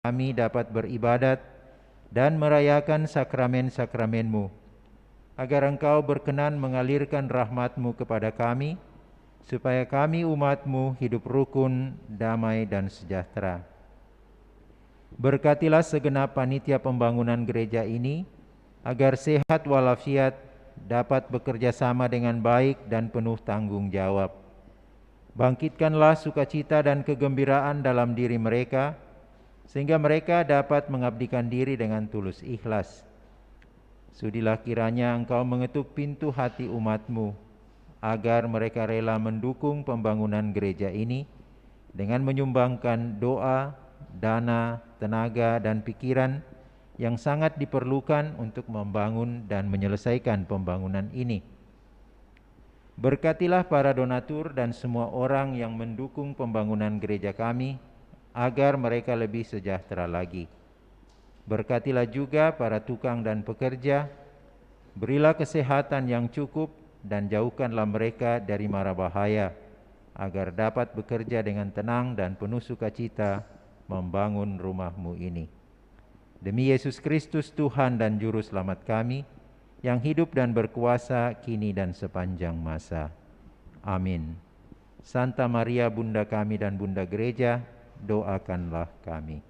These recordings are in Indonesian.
kami dapat beribadat dan merayakan sakramen-sakramen-Mu, agar Engkau berkenan mengalirkan rahmat-Mu kepada kami, supaya kami umat-Mu hidup rukun, damai, dan sejahtera. Berkatilah segenap panitia pembangunan gereja ini, agar sehat walafiat, dapat bekerja sama dengan baik dan penuh tanggung jawab. Bangkitkanlah sukacita dan kegembiraan dalam diri mereka, sehingga mereka dapat mengabdikan diri dengan tulus ikhlas. Sudilah kiranya Engkau mengetuk pintu hati umat-Mu, agar mereka rela mendukung pembangunan gereja ini dengan menyumbangkan doa, dana, tenaga, dan pikiran yang sangat diperlukan untuk membangun dan menyelesaikan pembangunan ini. Berkatilah para donatur dan semua orang yang mendukung pembangunan gereja kami, agar mereka lebih sejahtera lagi. Berkatilah juga para tukang dan pekerja, berilah kesehatan yang cukup dan jauhkanlah mereka dari mara bahaya, agar dapat bekerja dengan tenang dan penuh sukacita membangun rumah-Mu ini. Demi Yesus Kristus Tuhan dan Juru Selamat kami, yang hidup dan berkuasa kini dan sepanjang masa. Amin. Santa Maria Bunda kami dan Bunda Gereja, doakanlah kami.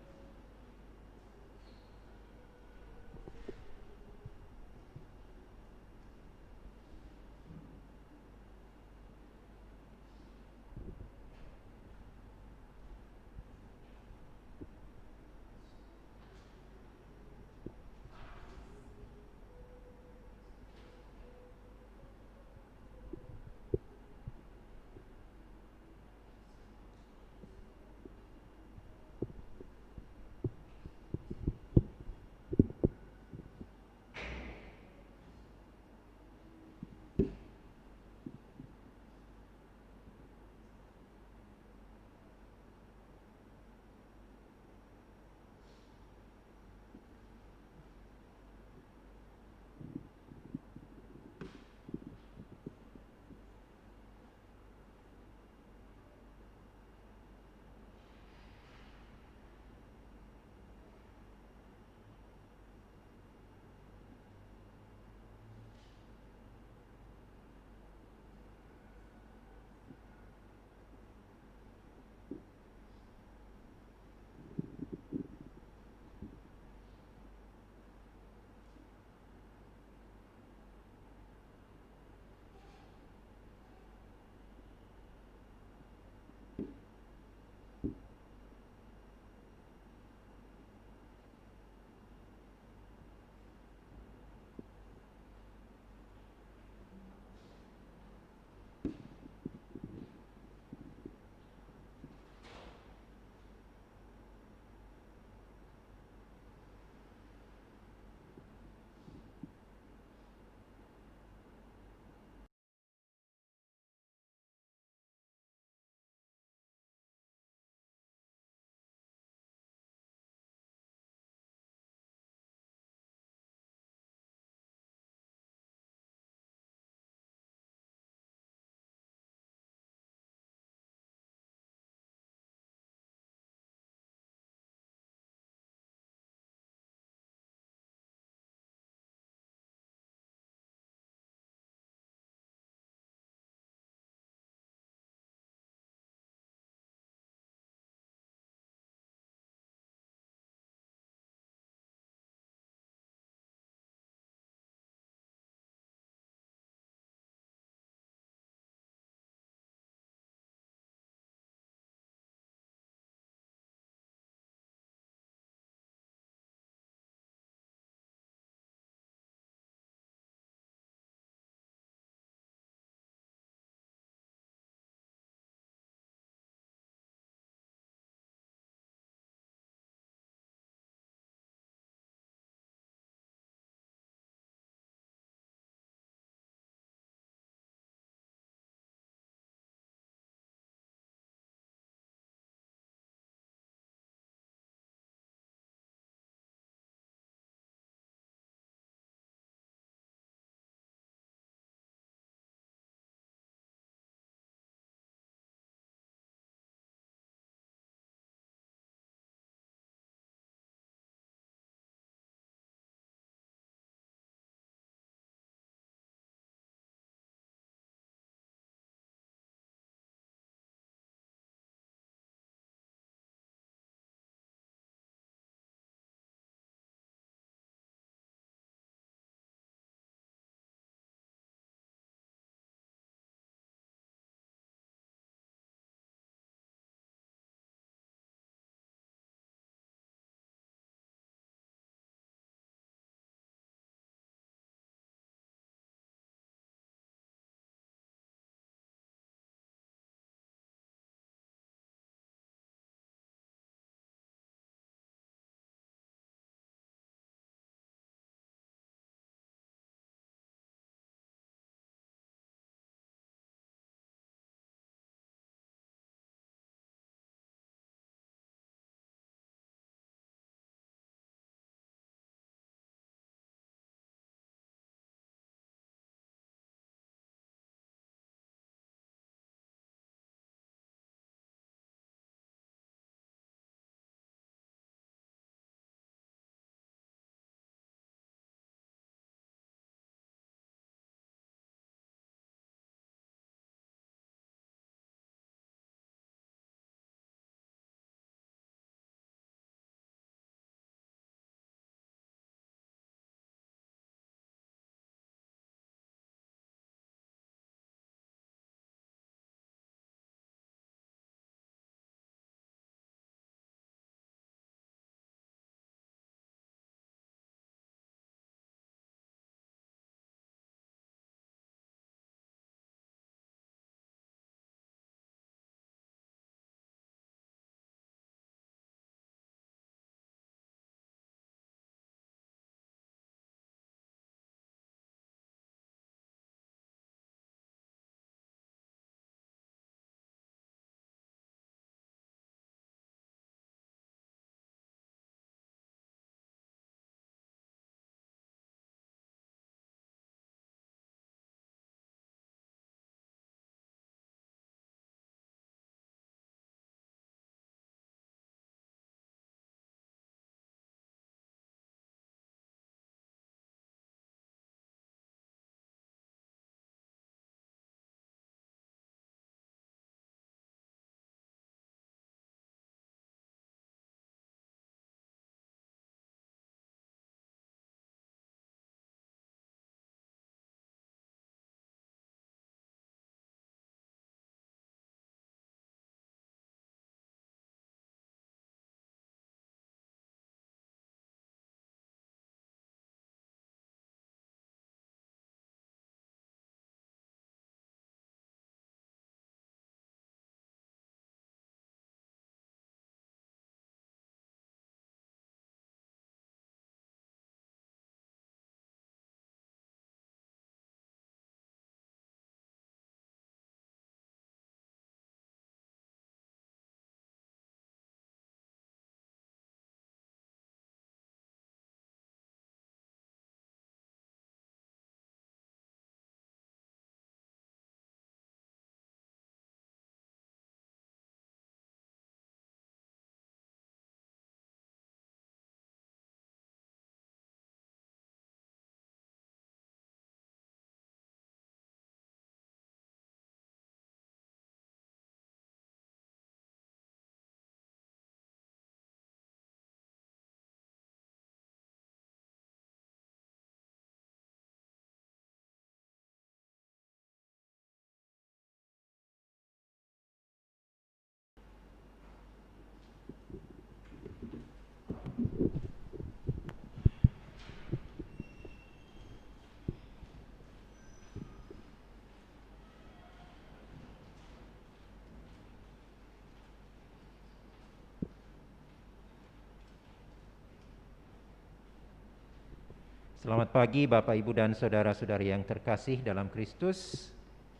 Selamat pagi Bapak, Ibu, dan saudara-saudari yang terkasih dalam Kristus.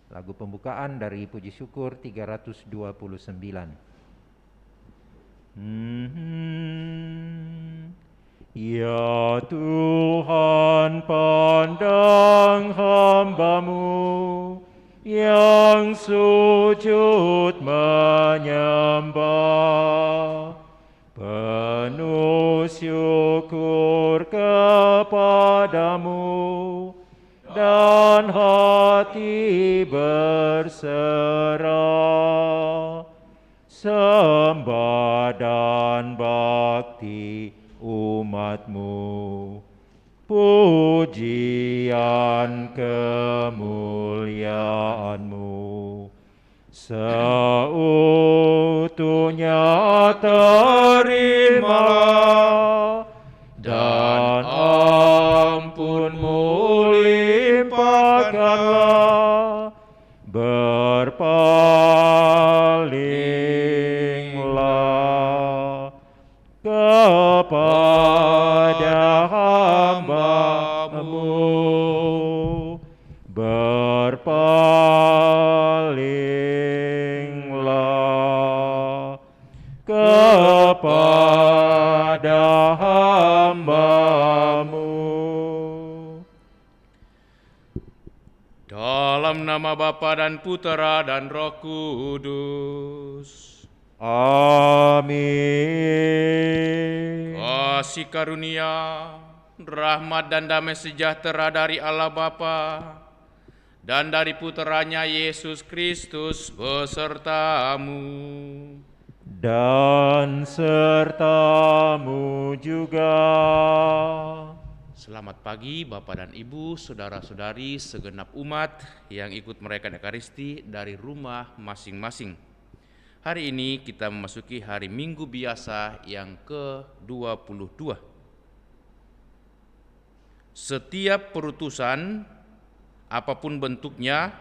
Lagu pembukaan dari Puji Syukur 329. Ya Tuhan, pandang hamba-Mu yang sujud menyembah, penuh syukur kepadamu dan hati berserah, sembah dan bakti umat-Mu, pujian kemuliaan-Mu seutuhnya terimalah, dan ampun-Mu limpahkanlah, berpalinglah kepada hamba-Mu, berpalinglah kepada hamba-Mu. Dalam nama Bapa dan Putera dan Roh Kudus. Amin. Kasih karunia, rahmat dan damai sejahtera dari Allah Bapa dan dari Puteranya Yesus Kristus besertamu. Dan sertamu juga. Selamat pagi Bapak dan Ibu, saudara-saudari segenap umat yang ikut merayakan Ekaristi dari rumah masing-masing. Hari ini kita memasuki hari Minggu biasa yang ke-22. Setiap perutusan, apapun bentuknya,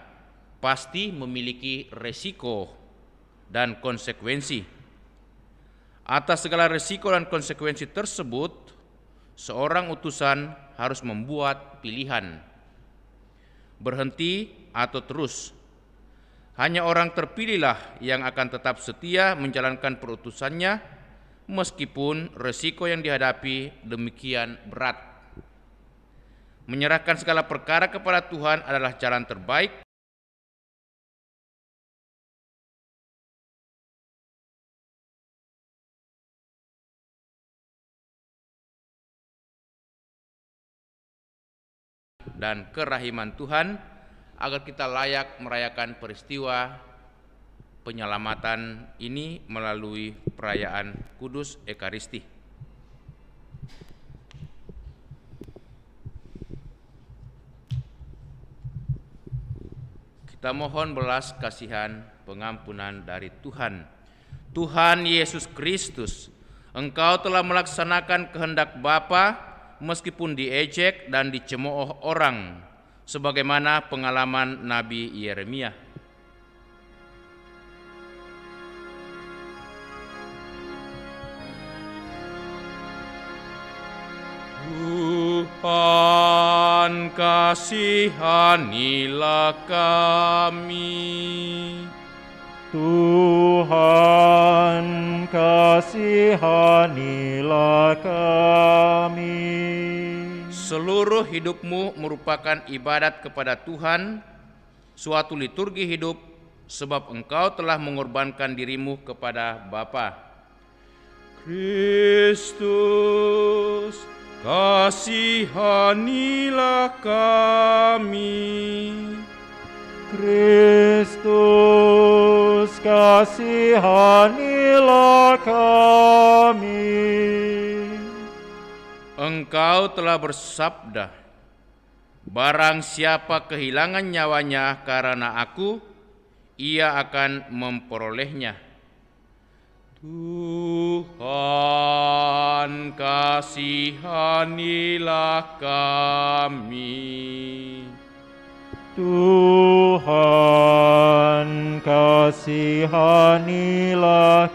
pasti memiliki resiko dan konsekuensi. Atas segala resiko dan konsekuensi tersebut, seorang utusan harus membuat pilihan, berhenti atau terus. Hanya orang terpilihlah yang akan tetap setia menjalankan perutusannya meskipun resiko yang dihadapi demikian berat. Menyerahkan segala perkara kepada Tuhan adalah jalan terbaik dan kerahiman Tuhan agar kita layak merayakan peristiwa penyelamatan ini melalui perayaan Kudus Ekaristi. Kita mohon belas kasihan pengampunan dari Tuhan. Tuhan Yesus Kristus, Engkau telah melaksanakan kehendak Bapa meskipun diejek dan dicemooh orang, sebagaimana pengalaman Nabi Yeremia. Tuhan, kasihanilah kami. Tuhan, kasihanilah kami. Seluruh hidupmu merupakan ibadat kepada Tuhan, suatu liturgi hidup, sebab engkau telah mengorbankan dirimu kepada Bapa. Kristus, kasihanilah kami. Kristus, kasihanilah kami. Engkau telah bersabda, barang siapa kehilangan nyawanya karena aku, ia akan memperolehnya. Tuhan, kasihanilah kami. Tuhan, kasihanilah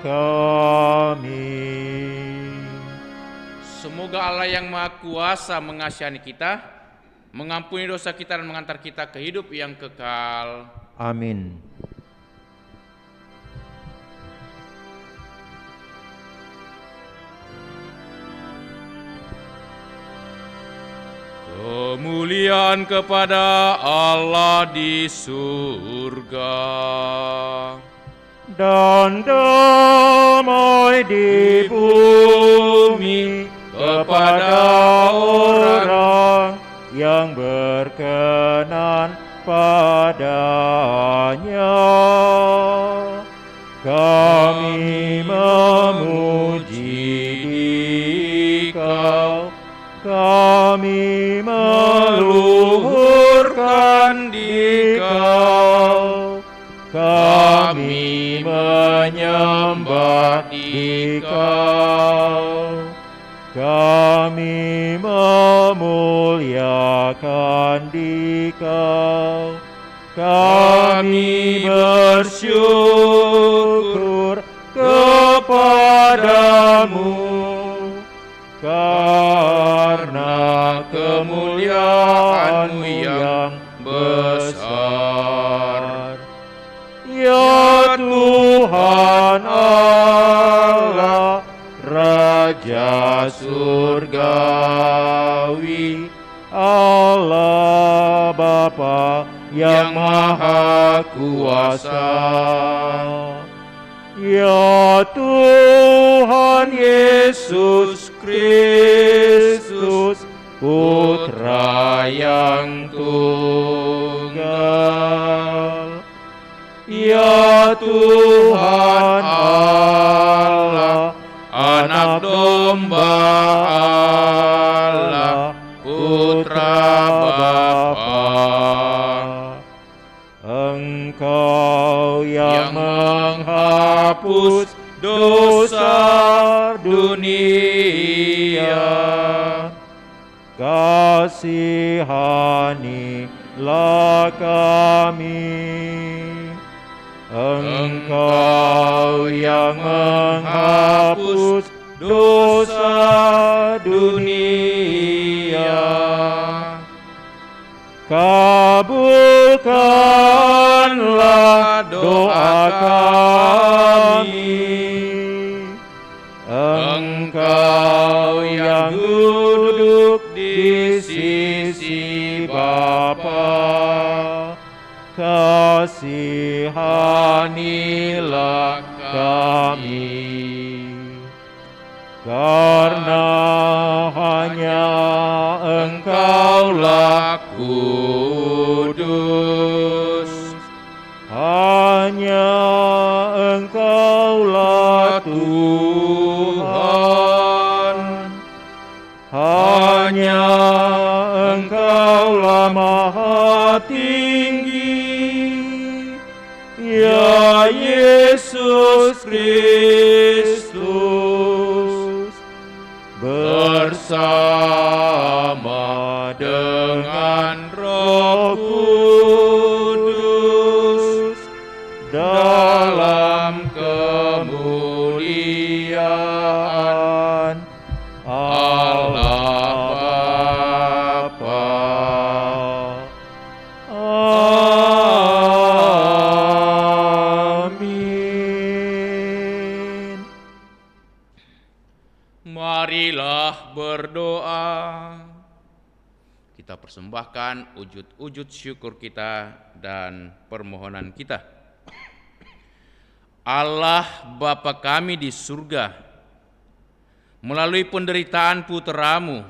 kami. Semoga Semoga Allah yang Maha Kuasa mengasihani kita, mengampuni dosa kita dan mengantar kita ke hidup yang kekal. Amin. Kemuliaan kepada Allah di surga Dan damai di bumi kepada orang yang berkenan padanya. Kami memuji Dikau, kami meluhurkan Dikau, kami menyembah Dikau, kami memuliakan Dikau, kami bersyukur kepadamu karena kemuliaan-Mu yang besar. Ya Tuhan Allah, Raja surgawi, Allah Bapa yang Maha Kuasa. Ya Tuhan Yesus Kristus, Putra yang tunggal. Ya Tuhan Allah, Anak Domba Allah, Putra Bapa. Engkau yang menghapus dosa dunia, kasihanilah kami. Engkau yang menghapus dosa dunia, kabulkanlah doa kami. Engkau yang duduk di sisi Bapa, kasihanilah kami. Karena hanya Engkaulah kudus, hanya Engkaulah Tuhan, hanya Engkaulah Maha Tinggi, ya Yesus Kristus, bersama dengan Roh Kudus dalam kemuliaan Allah Bapa. Amin. Marilah berdoa. Kita persembahkan ujud-ujud syukur kita dan permohonan kita. Allah Bapa kami di surga, melalui penderitaan Putra-Mu,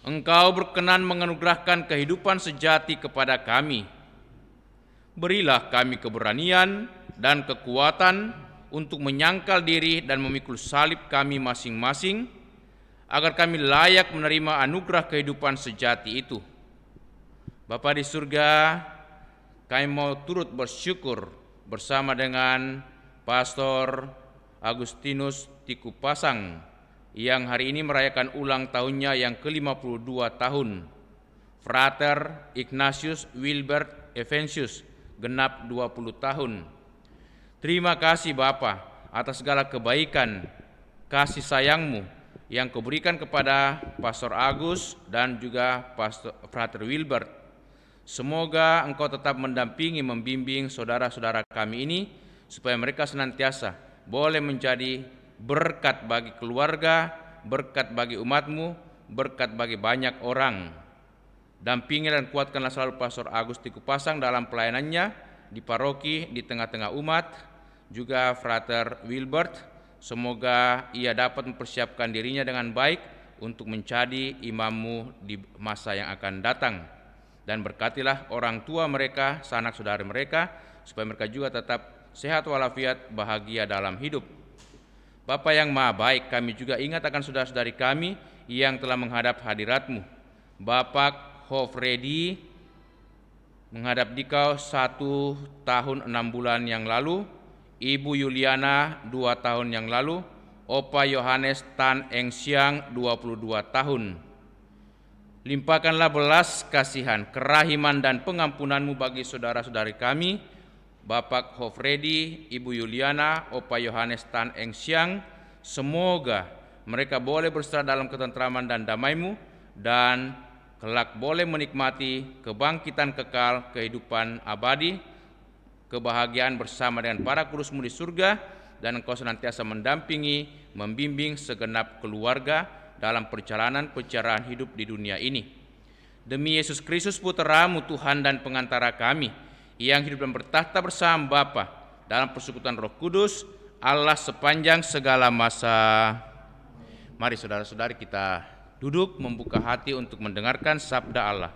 Engkau berkenan menganugerahkan kehidupan sejati kepada kami. Berilah kami keberanian dan kekuatan untuk menyangkal diri dan memikul salib kami masing-masing, agar kami layak menerima anugerah kehidupan sejati itu. Bapa di surga, kami mau turut bersyukur bersama dengan Pastor Agustinus Tikupasang yang hari ini merayakan ulang tahunnya yang ke-52 tahun. Frater Ignatius Wilbert Evensius genap 20 tahun. Terima kasih Bapa atas segala kebaikan, kasih sayang-Mu, yang Kau berikan kepada Pastor Agus dan juga Frater Wilbert. Semoga Engkau tetap mendampingi, membimbing saudara-saudara kami ini, supaya mereka senantiasa boleh menjadi berkat bagi keluarga, berkat bagi umat-Mu, berkat bagi banyak orang. Dampingi dan kuatkanlah selalu Pastor Agus Tiku Pasang dalam pelayanannya di paroki, di tengah-tengah umat, juga Frater Wilbert. Semoga ia dapat mempersiapkan dirinya dengan baik untuk menjadi imam-Mu di masa yang akan datang. Dan berkatilah orang tua mereka, sanak saudara mereka, supaya mereka juga tetap sehat walafiat, bahagia dalam hidup. Bapa yang Maha Baik, kami juga ingat akan saudara-saudari kami yang telah menghadap hadirat-Mu. Bapak Hofredi menghadap Dikau 1 tahun 6 bulan yang lalu, Ibu Yuliana 2 tahun yang lalu, Opa Yohanes Tan Eng Siang 22 tahun. Limpahkanlah belas kasihan, kerahiman dan pengampunan-Mu bagi saudara-saudari kami, Bapak Hofredi, Ibu Yuliana, Opa Yohanes Tan Eng Siang. Semoga mereka boleh berserta dalam ketentraman dan damai-Mu, dan kelak boleh menikmati kebangkitan kekal, kehidupan abadi, kebahagiaan bersama dengan para kudus-Mu di surga, dan Engkau senantiasa mendampingi, membimbing segenap keluarga dalam perjalanan pencerahan hidup di dunia ini. Demi Yesus Kristus Putra-Mu, Tuhan dan pengantara kami, yang hidup dan bertahta bersama Bapa dalam persekutuan Roh Kudus, Allah sepanjang segala masa. Mari saudara-saudari kita duduk, membuka hati untuk mendengarkan sabda Allah.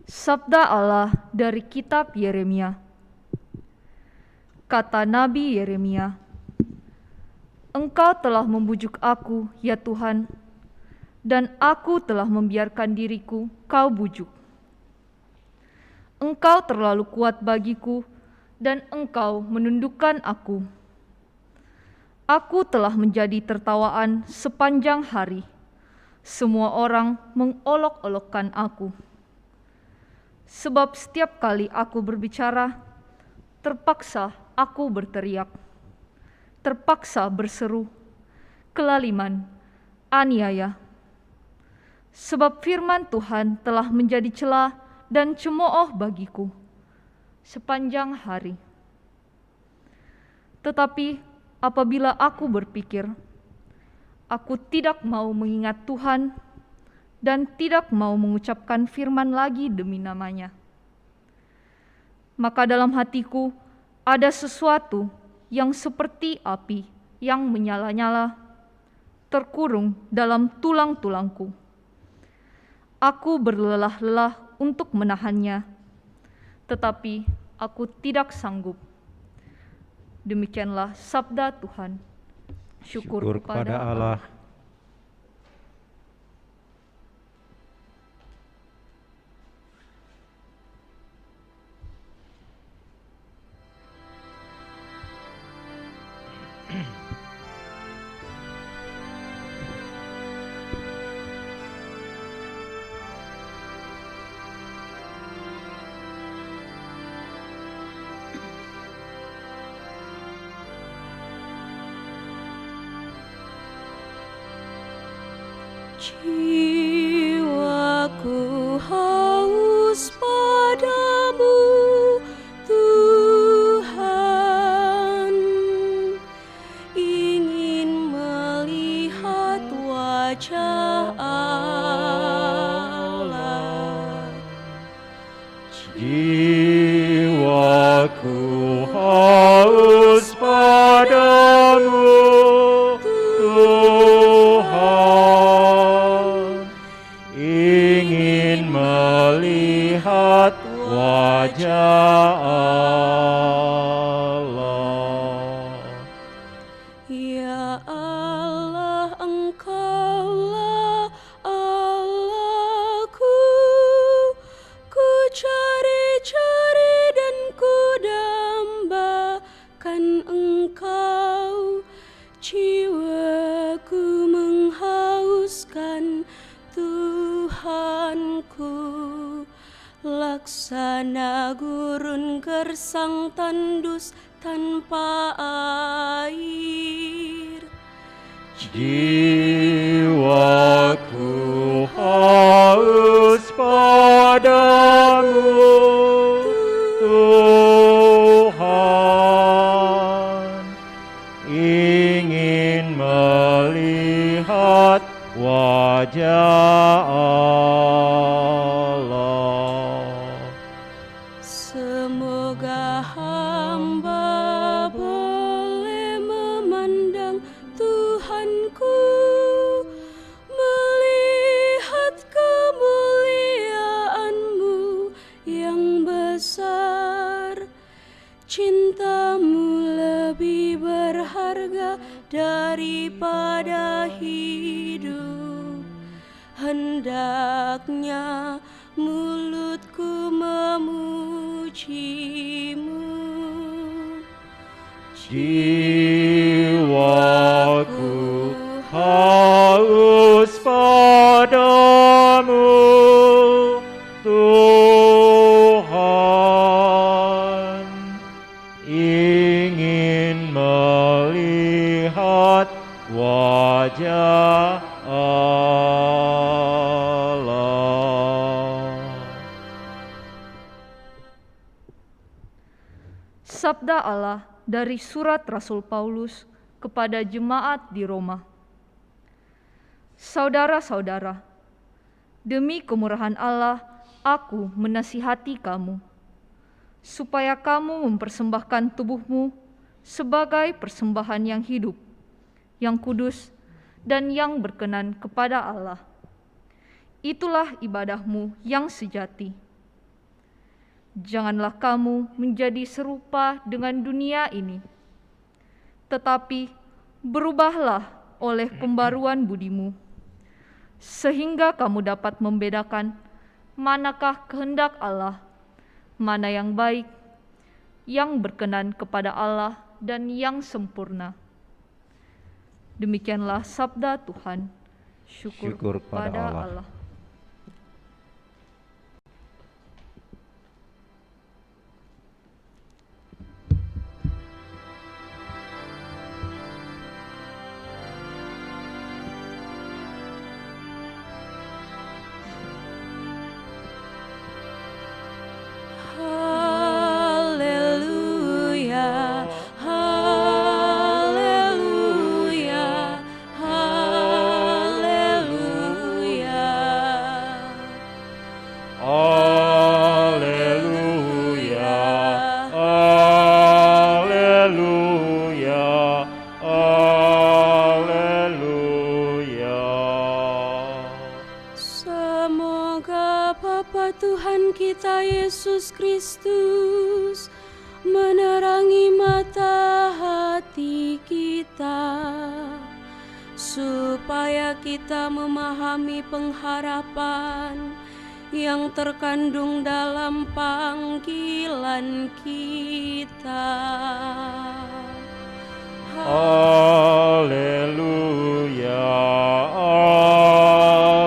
Sabda Allah dari kitab Yeremia. Kata Nabi Yeremia, Engkau telah membujuk aku, ya Tuhan, dan aku telah membiarkan diriku Kau bujuk. Engkau terlalu kuat bagiku, dan Engkau menundukkan aku. Aku telah menjadi tertawaan sepanjang hari. Semua orang mengolok-olokkan aku. Sebab setiap kali aku berbicara, terpaksa aku berteriak, terpaksa berseru, kelaliman, aniaya. Sebab firman Tuhan telah menjadi celah dan cemooh bagiku sepanjang hari. Tetapi apabila aku berpikir, aku tidak mau mengingat Tuhan dan tidak mau mengucapkan firman lagi demi namanya, maka dalam hatiku ada sesuatu yang seperti api yang menyala-nyala, terkurung dalam tulang-tulangku. Aku berlelah-lelah untuk menahannya, tetapi aku tidak sanggup. Demikianlah sabda Tuhan. Syukur kepada Allah. Jiwaku haus padamu, Tuhan, ingin melihat wajah Allah. Jiwaku haus padamu, Tuhan, ingin melihat wajah Allah. Ya Allah, Engkaulah Allahku, ku cari-cari dan ku dambakan Engkau. Jiwaku menghauskan laksana gurun gersang tandus tanpa air. Jiwaku haus padamu, Tuhan, ingin melihat wajah Allah. Semoga hamba boleh memandang Tuhanku, melihat kemuliaan-Mu yang besar. Cinta-Mu lebih berharga daripada hidup. Hendaknya mulutku memuji-Mu. Jiwaku haus padamu, Tuhan, ingin melihat wajah Allah. Sabda Allah dari surat Rasul Paulus kepada jemaat di Roma. Saudara-saudara, demi kemurahan Allah, aku menasihati kamu, supaya kamu mempersembahkan tubuhmu sebagai persembahan yang hidup, yang kudus, dan yang berkenan kepada Allah. Itulah ibadahmu yang sejati. Janganlah kamu menjadi serupa dengan dunia ini, tetapi berubahlah oleh pembaruan budimu, sehingga kamu dapat membedakan manakah kehendak Allah, mana yang baik, yang berkenan kepada Allah, dan yang sempurna. Demikianlah sabda Tuhan. Syukur kepada Allah. Haleluya, haleluya, haleluya. Alleluia, alleluia, alleluia. Semoga Bapa Tuhan kita Yesus Kristus menerangi mata hati kita, supaya kita memahami pengharapan yang terkandung dalam panggilan kita. Alleluia,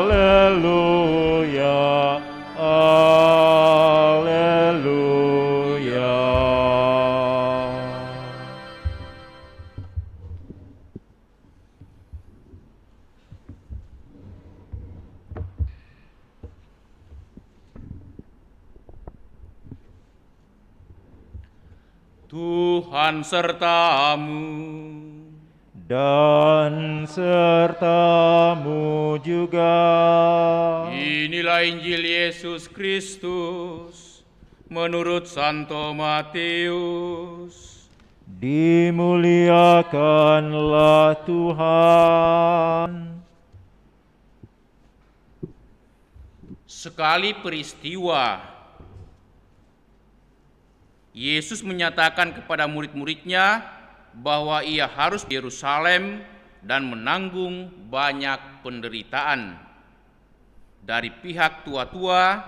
alleluia, alleluia. Tuhan sertamu. Dan sertamu juga. Inilah Injil Yesus Kristus menurut Santo Matius. Dimuliakanlah Tuhan. Sekali peristiwa, Yesus menyatakan kepada murid-muridnya bahwa ia harus di Yerusalem dan menanggung banyak penderitaan dari pihak tua-tua,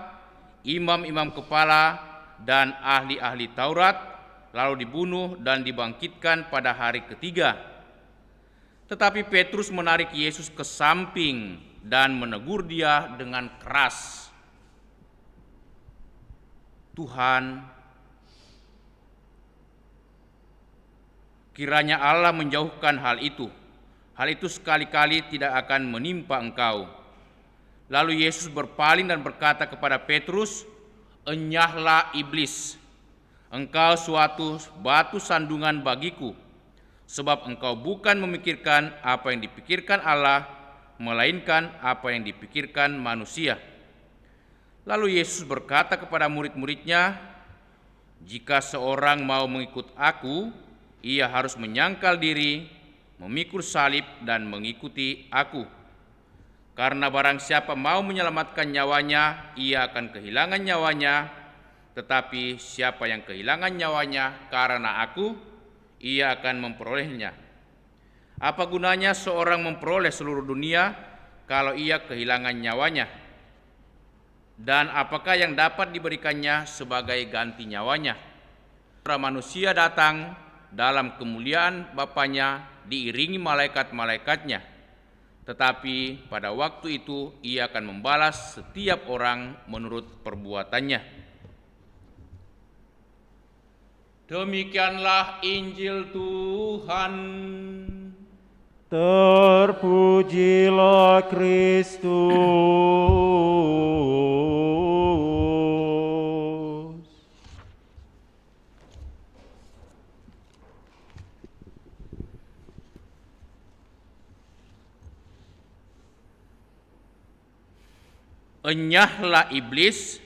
imam-imam kepala, dan ahli-ahli Taurat, lalu dibunuh dan dibangkitkan pada hari ketiga. Tetapi Petrus menarik Yesus ke samping dan menegur dia dengan keras. Tuhan, kiranya Allah menjauhkan hal itu. Hal itu sekali-kali tidak akan menimpa engkau. Lalu Yesus berpaling dan berkata kepada Petrus, "Enyahlah iblis, engkau suatu batu sandungan bagiku, sebab engkau bukan memikirkan apa yang dipikirkan Allah, melainkan apa yang dipikirkan manusia." Lalu Yesus berkata kepada murid-muridnya, "Jika seorang mau mengikut aku, ia harus menyangkal diri, memikul salib dan mengikuti aku. Karena barang siapa mau menyelamatkan nyawanya, ia akan kehilangan nyawanya. Tetapi siapa yang kehilangan nyawanya karena aku, ia akan memperolehnya. Apa gunanya seorang memperoleh seluruh dunia kalau ia kehilangan nyawanya? Dan apakah yang dapat diberikannya sebagai ganti nyawanya? Putra Manusia datang dalam kemuliaan Bapanya diiringi malaikat-malaikatnya. Tetapi pada waktu itu ia akan membalas setiap orang menurut perbuatannya." Demikianlah Injil Tuhan. Terpujilah Kristus. Enyahlah iblis,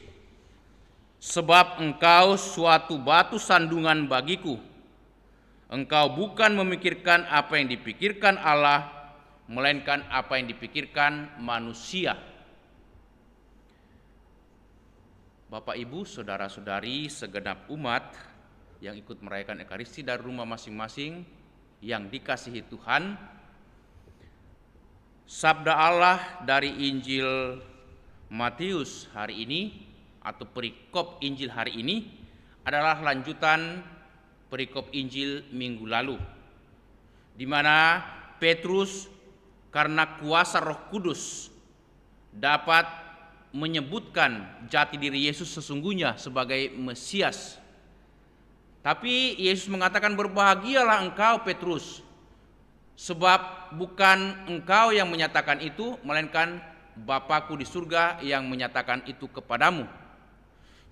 sebab engkau suatu batu sandungan bagiku. Engkau bukan memikirkan apa yang dipikirkan Allah, melainkan apa yang dipikirkan manusia. Bapak, Ibu, saudara-saudari, segenap umat yang ikut merayakan Ekaristi dari rumah masing-masing yang dikasihi Tuhan, sabda Allah dari Injil Matius hari ini atau perikop Injil hari ini adalah lanjutan perikop Injil minggu lalu, di mana Petrus karena kuasa Roh Kudus dapat menyebutkan jati diri Yesus sesungguhnya sebagai Mesias. Tapi Yesus mengatakan, "Berbahagialah engkau Petrus, sebab bukan engkau yang menyatakan itu, melainkan Bapakku di surga yang menyatakan itu kepadamu."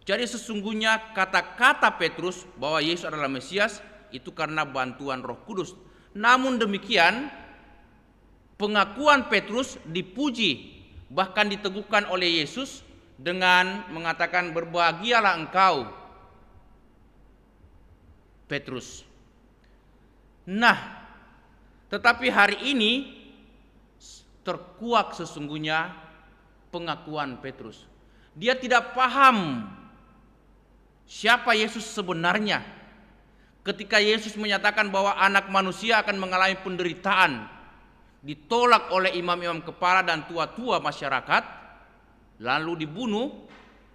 Jadi sesungguhnya kata-kata Petrus bahwa Yesus adalah Mesias itu karena bantuan Roh Kudus. Namun demikian, pengakuan Petrus dipuji, bahkan diteguhkan oleh Yesus dengan mengatakan, "Berbahagialah engkau Petrus." Nah, tetapi hari ini terkuak sesungguhnya pengakuan Petrus. Dia tidak paham siapa Yesus sebenarnya. Ketika Yesus menyatakan bahwa anak manusia akan mengalami penderitaan, ditolak oleh imam-imam kepala dan tua-tua masyarakat, lalu dibunuh,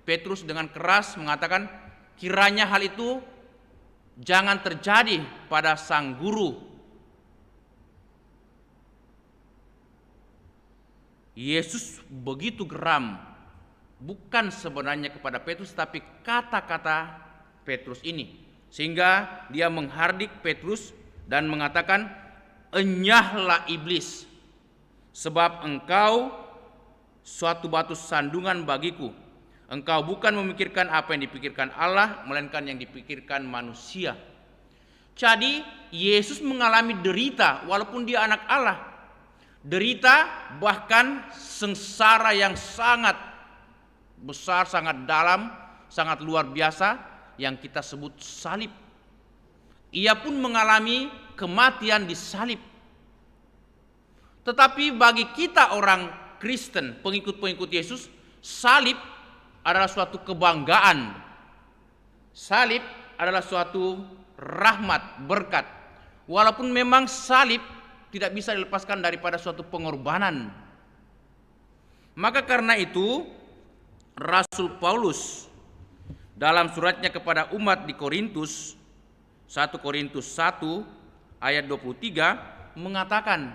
Petrus dengan keras mengatakan, kiranya hal itu jangan terjadi pada sang guru. Yesus begitu geram, bukan sebenarnya kepada Petrus, tapi kata-kata Petrus ini, sehingga dia menghardik Petrus dan mengatakan, "Enyahlah iblis, sebab engkau suatu batu sandungan bagiku. Engkau bukan memikirkan apa yang dipikirkan Allah, melainkan yang dipikirkan manusia." Jadi Yesus mengalami derita walaupun dia anak Allah. Derita bahkan sengsara yang sangat besar, sangat dalam, sangat luar biasa yang kita sebut salib. Ia pun mengalami kematian di salib. Tetapi bagi kita orang Kristen, pengikut-pengikut Yesus, salib adalah suatu kebanggaan. Salib adalah suatu rahmat, berkat. Walaupun memang salib tidak bisa dilepaskan daripada suatu pengorbanan. Maka karena itu Rasul Paulus dalam suratnya kepada umat di Korintus, 1 Korintus 1 ayat 23 mengatakan,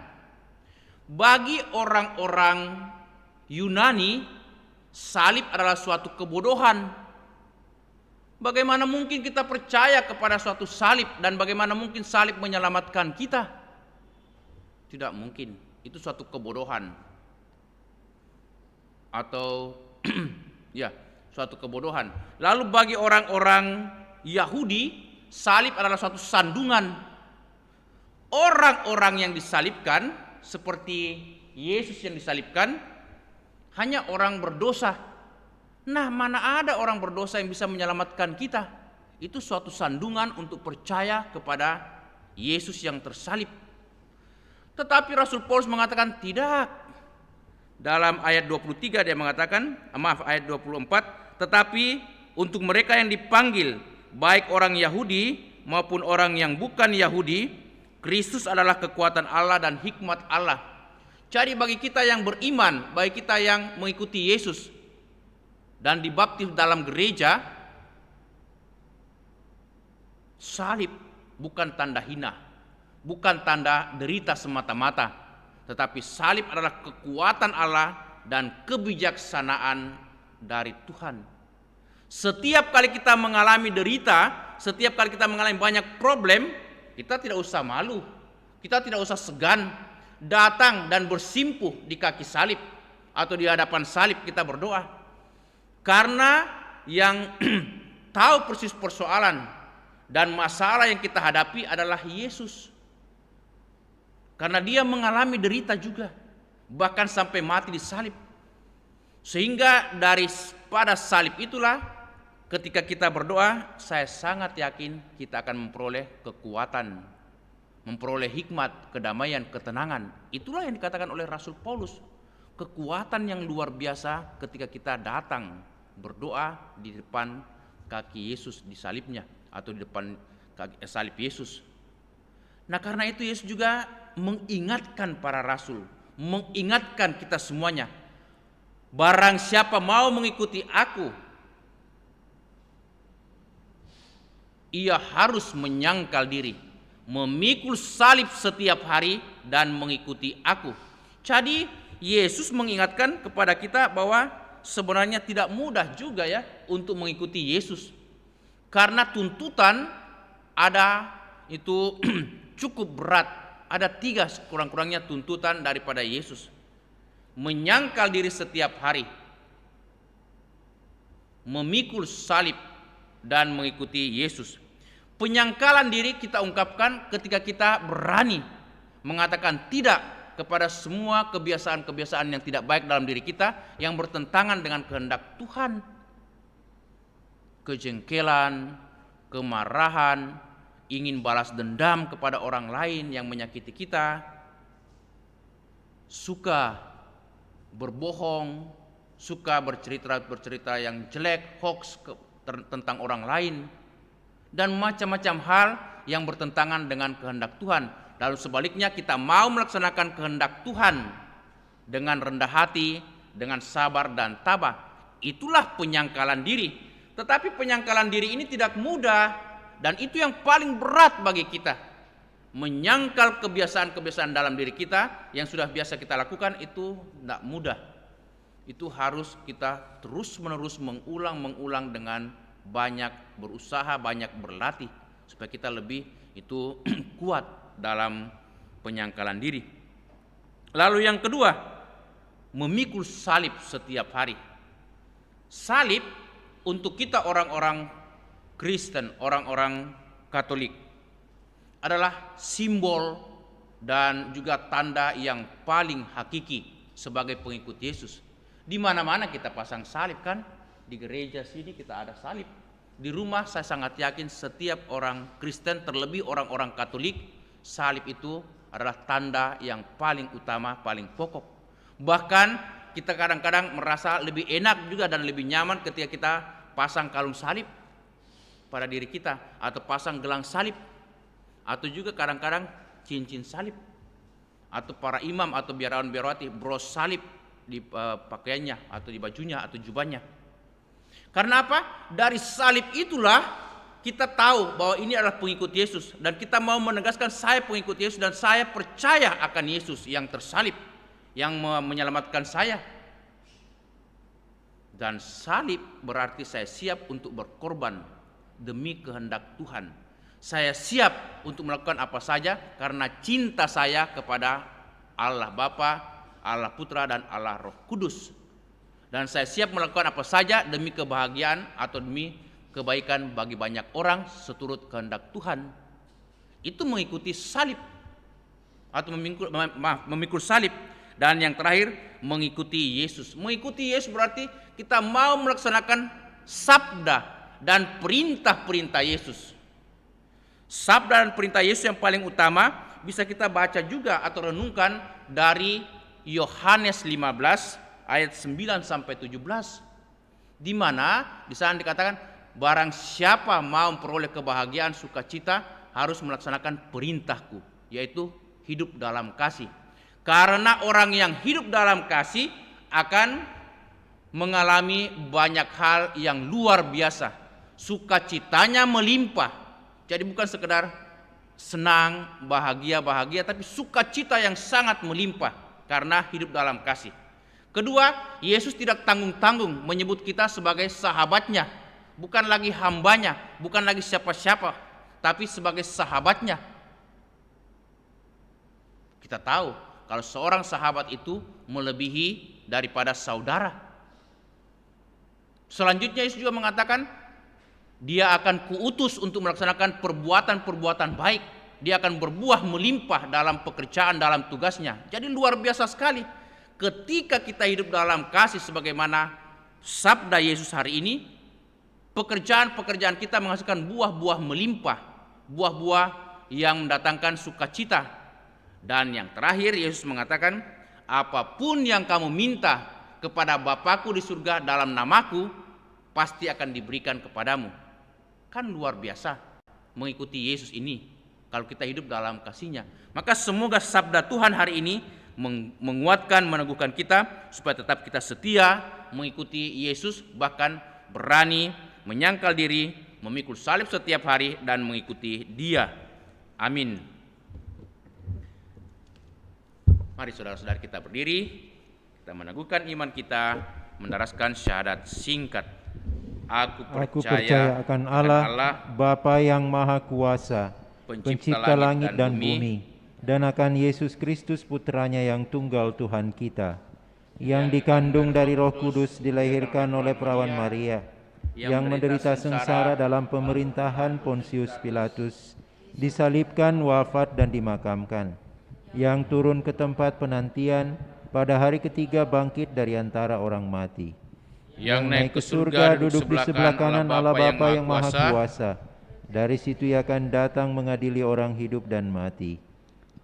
bagi orang-orang Yunani salib adalah suatu kebodohan. Bagaimana mungkin kita percaya kepada suatu salib dan bagaimana mungkin salib menyelamatkan kita? Tidak mungkin. Itu suatu kebodohan. Atau ya, suatu kebodohan. Lalu bagi orang-orang Yahudi, salib adalah suatu sandungan. Orang-orang yang disalibkan seperti Yesus yang disalibkan hanya orang berdosa. Nah, mana ada orang berdosa yang bisa menyelamatkan kita? Itu suatu sandungan untuk percaya kepada Yesus yang tersalib. Tetapi Rasul Paulus mengatakan tidak. Dalam ayat 23 dia mengatakan, ayat 24, tetapi untuk mereka yang dipanggil, baik orang Yahudi maupun orang yang bukan Yahudi, Kristus adalah kekuatan Allah dan hikmat Allah. Jadi bagi kita yang beriman, bagi kita yang mengikuti Yesus dan dibaptis dalam gereja, salib bukan tanda hina, bukan tanda derita semata-mata, tetapi salib adalah kekuatan Allah dan kebijaksanaan dari Tuhan. Setiap kali kita mengalami derita, setiap kali kita mengalami banyak problem, kita tidak usah malu, kita tidak usah segan datang dan bersimpuh di kaki salib atau di hadapan salib kita berdoa. Karena yang tahu persis persoalan dan masalah yang kita hadapi adalah Yesus. Karena dia mengalami derita juga, bahkan sampai mati di salib. Sehingga pada salib itulah ketika kita berdoa, saya sangat yakin kita akan memperoleh kekuatan, memperoleh hikmat, kedamaian, ketenangan. Itulah yang dikatakan oleh Rasul Paulus. Kekuatan yang luar biasa ketika kita datang berdoa di depan kaki Yesus di salibnya atau di depan salib Yesus. Nah, karena itu Yesus juga mengingatkan para rasul, mengingatkan kita semuanya. Barang siapa mau mengikuti aku, ia harus menyangkal diri, memikul salib setiap hari dan mengikuti aku. Jadi Yesus mengingatkan kepada kita bahwa sebenarnya tidak mudah juga ya untuk mengikuti Yesus. Karena tuntutan ada itu cukup berat. Ada 3 sekurang-kurangnya tuntutan daripada Yesus. Menyangkal diri setiap hari, memikul salib dan mengikuti Yesus. Penyangkalan diri kita ungkapkan ketika kita berani mengatakan tidak kepada semua kebiasaan-kebiasaan yang tidak baik dalam diri kita yang bertentangan dengan kehendak Tuhan. Kejengkelan, kemarahan, ingin balas dendam kepada orang lain yang menyakiti kita, suka berbohong, suka bercerita yang jelek, hoax tentang orang lain, dan macam-macam hal yang bertentangan dengan kehendak Tuhan. Lalu sebaliknya kita mau melaksanakan kehendak Tuhan dengan rendah hati, dengan sabar dan tabah. Itulah penyangkalan diri. Tetapi penyangkalan diri ini tidak mudah, dan itu yang paling berat bagi kita. Menyangkal kebiasaan-kebiasaan dalam diri kita yang sudah biasa kita lakukan itu tidak mudah. Itu harus kita terus-menerus mengulang dengan banyak berusaha, banyak berlatih supaya kita lebih itu kuat dalam penyangkalan diri. Lalu yang kedua, memikul salib setiap hari. Salib untuk kita orang-orang Kristen, orang-orang Katolik adalah simbol dan juga tanda yang paling hakiki sebagai pengikut Yesus. Di mana-mana kita pasang salib kan? Di gereja sini kita ada salib. Di rumah saya sangat yakin setiap orang Kristen, terlebih orang-orang Katolik, salib itu adalah tanda yang paling utama, paling pokok. Bahkan kita kadang-kadang merasa lebih enak juga dan lebih nyaman ketika kita pasang kalung salib pada diri kita, atau pasang gelang salib, atau juga kadang-kadang cincin salib, atau para imam atau biarawan-biarawati bros salib di pakaiannya atau di bajunya atau jubahnya. Karena apa? Dari salib itulah kita tahu bahwa ini adalah pengikut Yesus, dan kita mau menegaskan saya pengikut Yesus dan saya percaya akan Yesus yang tersalib, yang menyelamatkan saya. Dan salib berarti saya siap untuk berkorban demi kehendak Tuhan. Saya siap untuk melakukan apa saja karena cinta saya kepada Allah Bapa, Allah Putra, dan Allah Roh Kudus. Dan saya siap melakukan apa saja demi kebahagiaan atau demi kebaikan bagi banyak orang seturut kehendak Tuhan. Itu mengikuti salib atau memikul salib. Dan yang terakhir, mengikuti Yesus. Mengikuti Yesus berarti kita mau melaksanakan sabda dan perintah-perintah Yesus. Sabda dan perintah Yesus yang paling utama bisa kita baca juga atau renungkan dari Yohanes 15 ayat 9 sampai 17, di mana di sana dikatakan barang siapa mau memperoleh kebahagiaan sukacita harus melaksanakan perintahku, yaitu hidup dalam kasih. Karena orang yang hidup dalam kasih akan mengalami banyak hal yang luar biasa. Sukacitanya melimpah. Jadi bukan sekedar senang, bahagia, tapi sukacita yang sangat melimpah karena hidup dalam kasih. Kedua, Yesus tidak tanggung-tanggung menyebut kita sebagai sahabatnya. Bukan lagi hambanya, bukan lagi siapa-siapa, tapi sebagai sahabatnya. Kita tahu kalau seorang sahabat itu melebihi daripada saudara. Selanjutnya Yesus juga mengatakan, dia akan kuutus untuk melaksanakan perbuatan-perbuatan baik. Dia akan berbuah melimpah dalam pekerjaan, dalam tugasnya. Jadi luar biasa sekali. Ketika kita hidup dalam kasih sebagaimana sabda Yesus hari ini, pekerjaan-pekerjaan kita menghasilkan buah-buah melimpah. Buah-buah yang mendatangkan sukacita. Dan yang terakhir Yesus mengatakan, apapun yang kamu minta kepada Bapakku di surga dalam namaku, pasti akan diberikan kepadamu. Kan luar biasa mengikuti Yesus ini kalau kita hidup dalam kasih-Nya. Maka semoga sabda Tuhan hari ini menguatkan, meneguhkan kita supaya tetap kita setia mengikuti Yesus, bahkan berani menyangkal diri, memikul salib setiap hari dan mengikuti Dia. Amin. Mari saudara-saudara kita berdiri, kita meneguhkan iman kita, mendaraskan syahadat singkat. Aku percaya akan Allah, Bapa yang Maha Kuasa, Pencipta langit dan bumi, dan akan Yesus Kristus Putranya yang tunggal Tuhan kita, yang dikandung dari Roh Kudus, dilahirkan oleh perawan Maria, yang menderita sengsara dalam pemerintahan Pontius Pilatus, disalibkan, wafat dan dimakamkan, yang turun ke tempat penantian, pada hari ketiga bangkit dari antara orang mati, yang naik ke surga duduk di sebelah kanan Allah Bapa yang Maha Kuasa. Dari situ Ia akan datang mengadili orang hidup dan mati.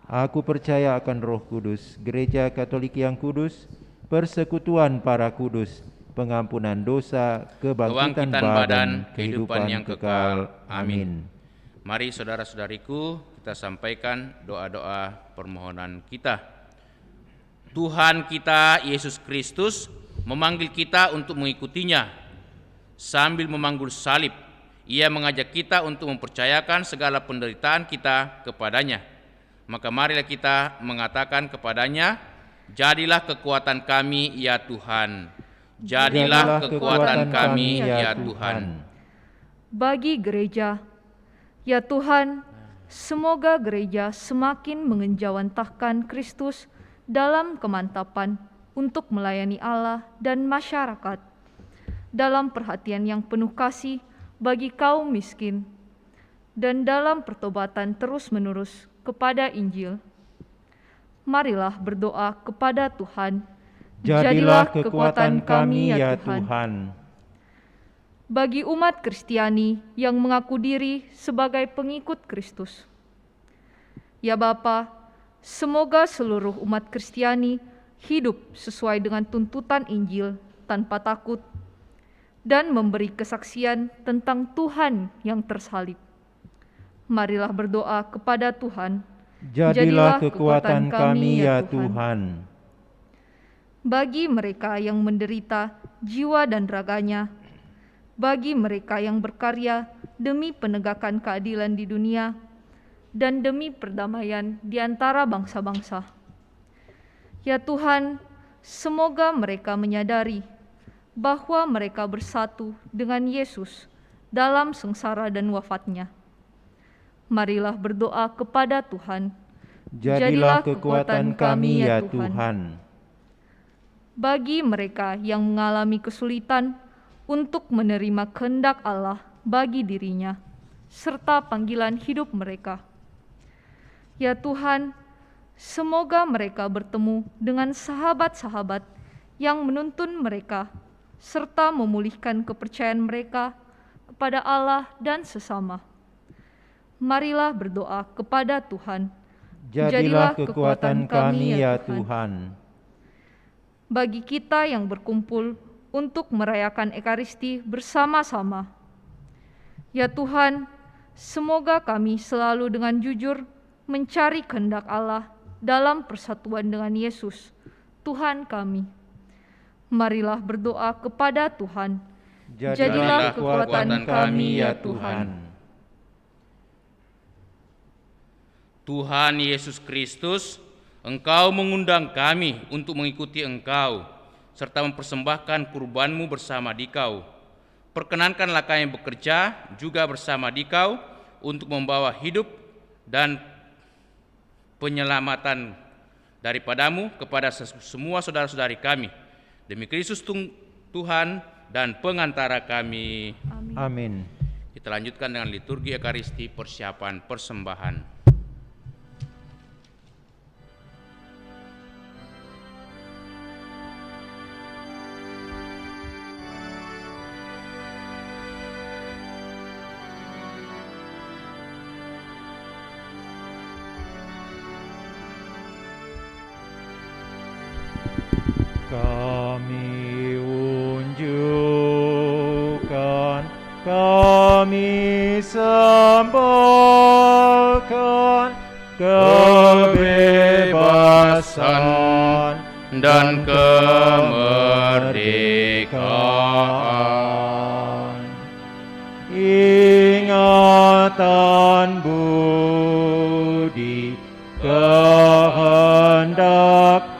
Aku percaya akan Roh Kudus, Gereja Katolik yang kudus, persekutuan para kudus, pengampunan dosa, kebangkitan badan, kehidupan yang kekal. Amin. Mari saudara-saudariku, kita sampaikan doa-doa permohonan kita. Tuhan kita Yesus Kristus memanggil kita untuk mengikutinya. Sambil memanggul salib, Ia mengajak kita untuk mempercayakan segala penderitaan kita kepadanya. Maka marilah kita mengatakan kepadanya, jadilah kekuatan kami ya Tuhan. Jadilah kekuatan kami ya Tuhan. Bagi gereja, ya Tuhan, semoga gereja semakin mengenjawantahkan Kristus dalam kemantapan untuk melayani Allah dan masyarakat, dalam perhatian yang penuh kasih bagi kaum miskin, dan dalam pertobatan terus-menerus kepada Injil. Marilah berdoa kepada Tuhan, jadilah kekuatan kami ya Tuhan. Bagi umat Kristiani yang mengaku diri sebagai pengikut Kristus, ya Bapa, semoga seluruh umat Kristiani hidup sesuai dengan tuntutan Injil tanpa takut dan memberi kesaksian tentang Tuhan yang tersalib. Marilah berdoa kepada Tuhan, jadilah kekuatan kami ya Tuhan. Bagi mereka yang menderita jiwa dan raganya, bagi mereka yang berkarya demi penegakan keadilan di dunia dan demi perdamaian di antara bangsa-bangsa. Ya Tuhan, semoga mereka menyadari bahwa mereka bersatu dengan Yesus dalam sengsara dan wafatnya. Marilah berdoa kepada Tuhan. Jadilah kekuatan kami ya Tuhan. Bagi mereka yang mengalami kesulitan untuk menerima kehendak Allah bagi dirinya, serta panggilan hidup mereka. Ya Tuhan, semoga mereka bertemu dengan sahabat-sahabat yang menuntun mereka, serta memulihkan kepercayaan mereka kepada Allah dan sesama. Marilah berdoa kepada Tuhan. Jadilah kekuatan kami ya Tuhan. Bagi kita yang berkumpul untuk merayakan Ekaristi bersama-sama, ya Tuhan, semoga kami selalu dengan jujur mencari kehendak Allah dalam persatuan dengan Yesus, Tuhan kami. Marilah berdoa kepada Tuhan. Jadilah kekuatan kami ya Tuhan. Tuhan Yesus Kristus, Engkau mengundang kami untuk mengikuti Engkau, serta mempersembahkan kurban-Mu bersama Dikau. Perkenankanlah kami bekerja juga bersama Dikau untuk membawa hidup dan penyelamatan daripada-Mu kepada semua saudara-saudari kami. Demi Kristus Tuhan dan pengantara kami. Amin. Kita lanjutkan dengan liturgi Ekaristi persiapan persembahan. Kami unjukkan, kami sembahkan kebebasan dan kemerdekaan. Ingatan budi, kehendak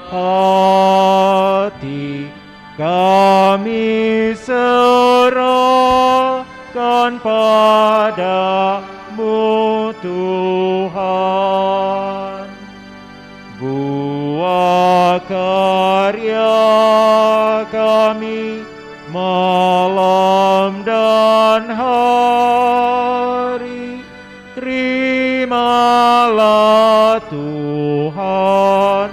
hati, kami serahkan padamu Tuhan. Buah karya kami malam dan hari, terimalah Tuhan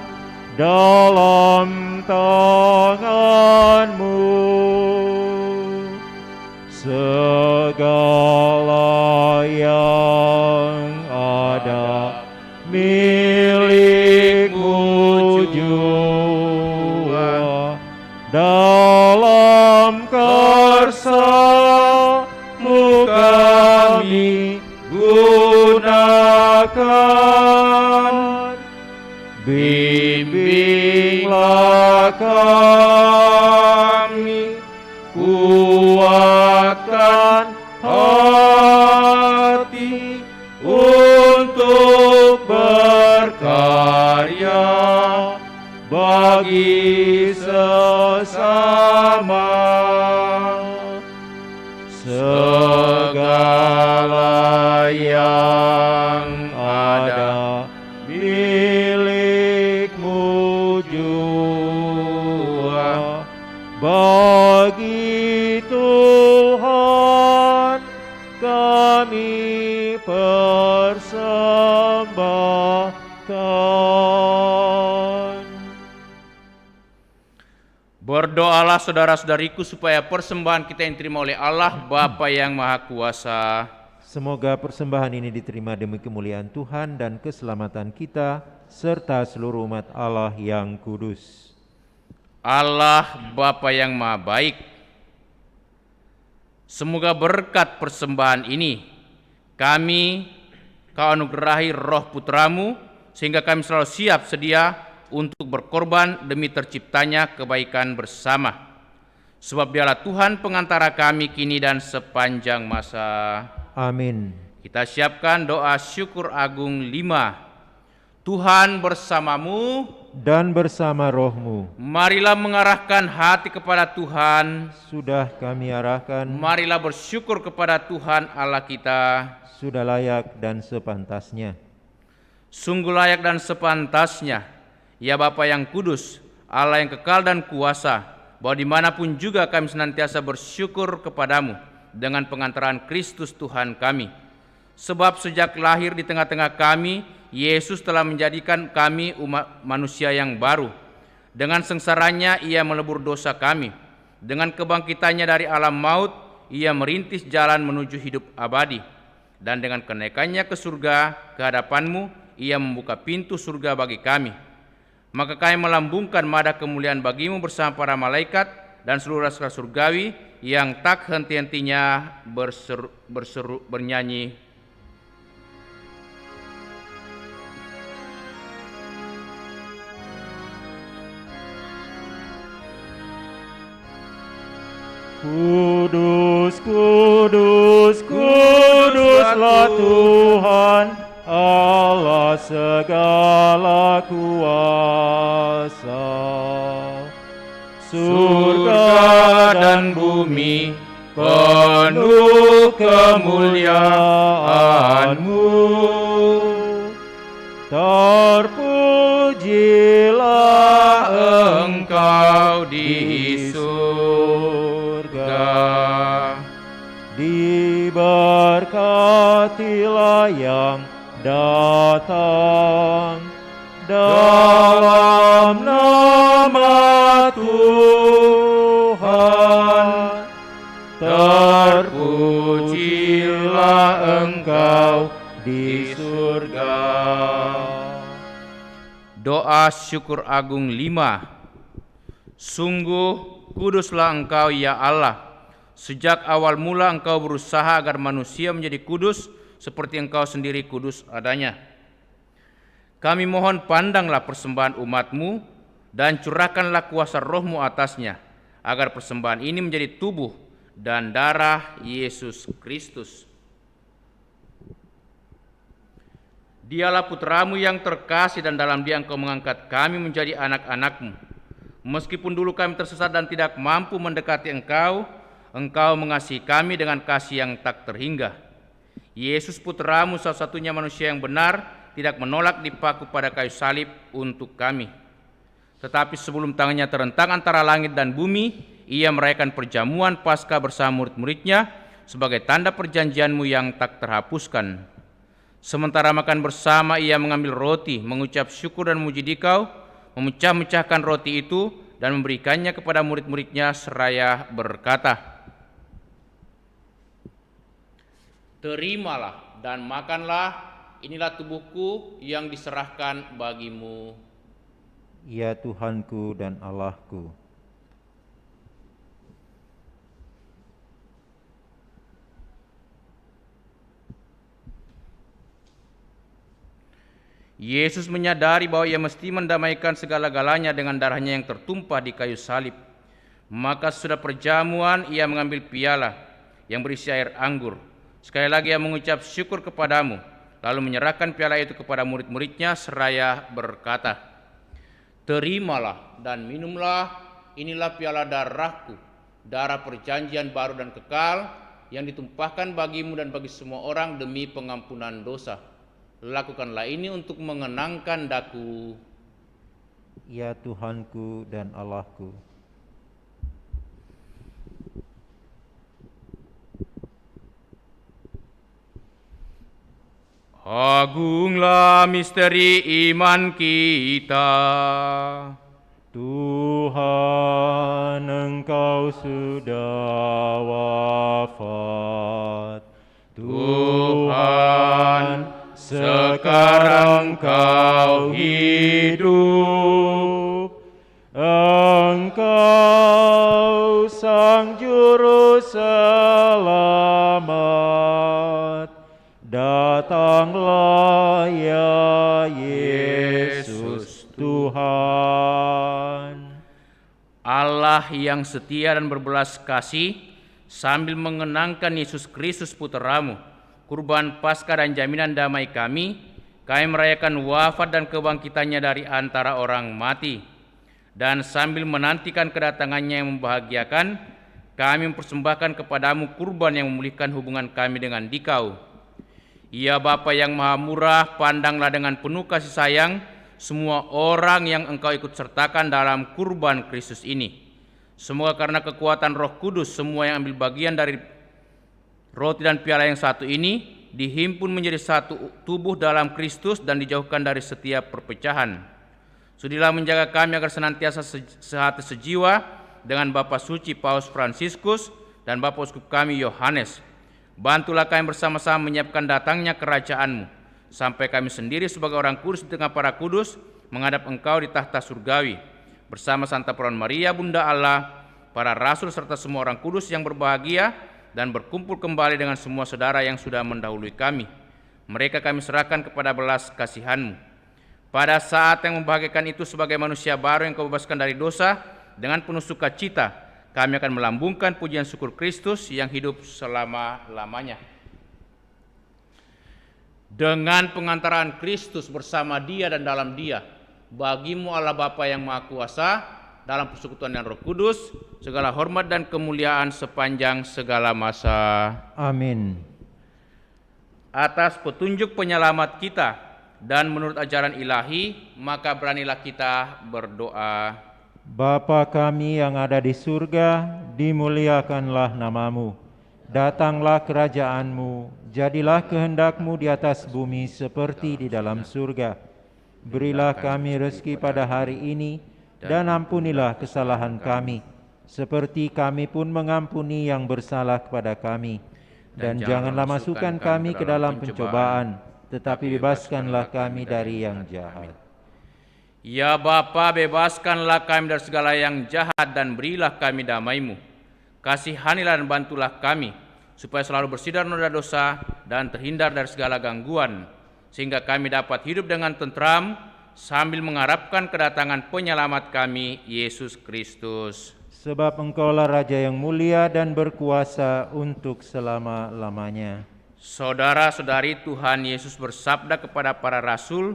dalam tangan-Mu. Segala yang ada milik-Mu jua, dalam karsa-Mu kami gunakan. Bimbinglah kami, kuatkan hati untuk berkarya bagi sesama. Segala yang ada milik-Mu jua, bagi Tuhan kami persembahkan. Berdoalah saudara-saudariku supaya persembahan kita yang diterima oleh Allah Bapa yang Maha Kuasa, semoga persembahan ini diterima demi kemuliaan Tuhan dan keselamatan kita serta seluruh umat Allah yang kudus. Allah Bapa yang Maha Baik, semoga berkat persembahan ini kami Kau anugerahi Roh Putramu sehingga kami selalu siap sedia untuk berkorban demi terciptanya kebaikan bersama. Sebab Dialah Tuhan pengantara kami kini dan sepanjang masa. Amin. Kita siapkan doa syukur agung 5. Tuhan bersamamu dan bersama rohmu. Marilah mengarahkan hati kepada Tuhan. Sudah kami arahkan, Marilah bersyukur kepada Tuhan Allah kita. sudah layak dan sepantasnya. Sungguh layak dan sepantasnya, ya Bapa yang kudus, Allah yang kekal dan kuasa, bahwa dimanapun juga kami senantiasa bersyukur kepadamu dengan pengantaran Kristus Tuhan kami. Sebab sejak lahir di tengah-tengah kami, Yesus telah menjadikan kami umat manusia yang baru. Dengan sengsaranya Ia melebur dosa kami. Dengan kebangkitannya dari alam maut, Ia merintis jalan menuju hidup abadi. Dan dengan kenaikannya ke surga, ke hadapan-Mu, Ia membuka pintu surga bagi kami. Maka kami melambungkan mada kemuliaan bagi-Mu bersama para malaikat dan seluruh rasul surgawi yang tak henti-hentinya berseru bernyanyi. Kudus, kudus, kuduslah Tuhan, Allah segala kuasa. Surga dan bumi penuh kemuliaan-Mu. Terpujilah Engkau di diberkatilah yang datang dalam nama Tuhan. Terpujilah Engkau di surga. Doa syukur agung 5. Sungguh kuduslah Engkau ya Allah. Sejak awal mula Engkau berusaha agar manusia menjadi kudus seperti Engkau sendiri kudus adanya. Kami mohon pandanglah persembahan umat-Mu dan curahkanlah kuasa Roh-Mu atasnya, agar persembahan ini menjadi tubuh dan darah Yesus Kristus. Dialah Putra-Mu yang terkasih dan dalam Dia Engkau mengangkat kami menjadi anak-anak-Mu. Meskipun dulu kami tersesat dan tidak mampu mendekati Engkau, Engkau mengasihi kami dengan kasih yang tak terhingga. Yesus Putra-Mu satu-satunya manusia yang benar tidak menolak dipaku pada kayu salib untuk kami. Tetapi sebelum tangannya terentang antara langit dan bumi, Ia merayakan perjamuan Paskah bersama murid-murid-Nya sebagai tanda perjanjian-Mu yang tak terhapuskan. Sementara makan bersama, Ia mengambil roti, mengucap syukur dan memuji Dikau, memecah-mecahkan roti itu dan memberikannya kepada murid-murid-Nya seraya berkata, "Terimalah dan makanlah, inilah tubuhku yang diserahkan bagimu." Ya Tuhanku dan Allahku. Yesus menyadari bahwa Ia mesti mendamaikan segala-galanya dengan darah-Nya yang tertumpah di kayu salib. Maka sesudah perjamuan Ia mengambil piala yang berisi air anggur. Sekali lagi Ia mengucap syukur kepadamu, lalu menyerahkan piala itu kepada murid-murid-Nya seraya berkata, "Terimalah dan minumlah, inilah piala darahku, darah perjanjian baru dan kekal, yang ditumpahkan bagimu dan bagi semua orang demi pengampunan dosa. Lakukanlah ini untuk mengenangkan daku." Ya Tuhanku dan Allahku. Agunglah misteri iman kita. Tuhan, Engkau sudah wafat. Tuhan, sekarang Engkau hidup. Engkau Sang Juru Selamat. Datanglah ya Yesus Tuhan. Allah yang setia dan berbelas kasih, sambil mengenangkan Yesus Kristus Putra-Mu, kurban Paskah dan jaminan damai kami, kami merayakan wafat dan kebangkitannya dari antara orang mati. Dan sambil menantikan kedatangannya yang membahagiakan, kami mempersembahkan kepadamu kurban yang memulihkan hubungan kami dengan Dikau. Ya Bapa yang Maha Murah, pandanglah dengan penuh kasih sayang semua orang yang Engkau ikut sertakan dalam kurban Kristus ini. Semoga karena kekuatan Roh Kudus, semua yang ambil bagian dari roti dan piala yang satu ini dihimpun menjadi satu tubuh dalam Kristus dan dijauhkan dari setiap perpecahan. Sudilah menjaga kami agar senantiasa sehati sejiwa dengan Bapa Suci Paus Fransiskus dan Bapa Uskup kami Yohanes. Bantulah kami bersama-sama menyiapkan datangnya kerajaan-Mu, sampai kami sendiri sebagai orang kudus di tengah para kudus menghadap Engkau di tahta surgawi, bersama Santa Perawan Maria Bunda Allah, para rasul serta semua orang kudus yang berbahagia, dan berkumpul kembali dengan semua saudara yang sudah mendahului kami. Mereka kami serahkan kepada belas kasihan-Mu. Pada saat yang membahagiakan itu sebagai manusia baru yang Kau bebaskan dari dosa, dengan penuh sukacita kami akan melambungkan pujian syukur Kristus yang hidup selama-lamanya. Dengan pengantaran Kristus bersama Dia dan dalam Dia, bagi-Mu Allah Bapa yang Maha Kuasa, dalam persekutuan yang Roh Kudus, segala hormat dan kemuliaan sepanjang segala masa. Amin. Atas petunjuk penyelamat kita dan menurut ajaran ilahi, maka beranilah kita berdoa. Bapa kami yang ada di surga, dimuliakanlah nama-Mu. Datanglah kerajaan-Mu, jadilah kehendak-Mu di atas bumi seperti di dalam surga. Berilah kami rezeki pada hari ini, dan ampunilah kesalahan kami, seperti kami pun mengampuni yang bersalah kepada kami. Dan janganlah masukkan kami ke dalam pencobaan, tetapi bebaskanlah kami dari yang jahat. Ya Bapa, bebaskanlah kami dari segala yang jahat dan berilah kami damai-Mu. Kasihanilah dan bantulah kami, supaya selalu bersih dari noda dosa dan terhindar dari segala gangguan, sehingga kami dapat hidup dengan tentram sambil mengharapkan kedatangan penyelamat kami, Yesus Kristus. Sebab Engkaulah Raja yang mulia dan berkuasa untuk selama-lamanya. Saudara-saudari, Tuhan Yesus bersabda kepada para rasul,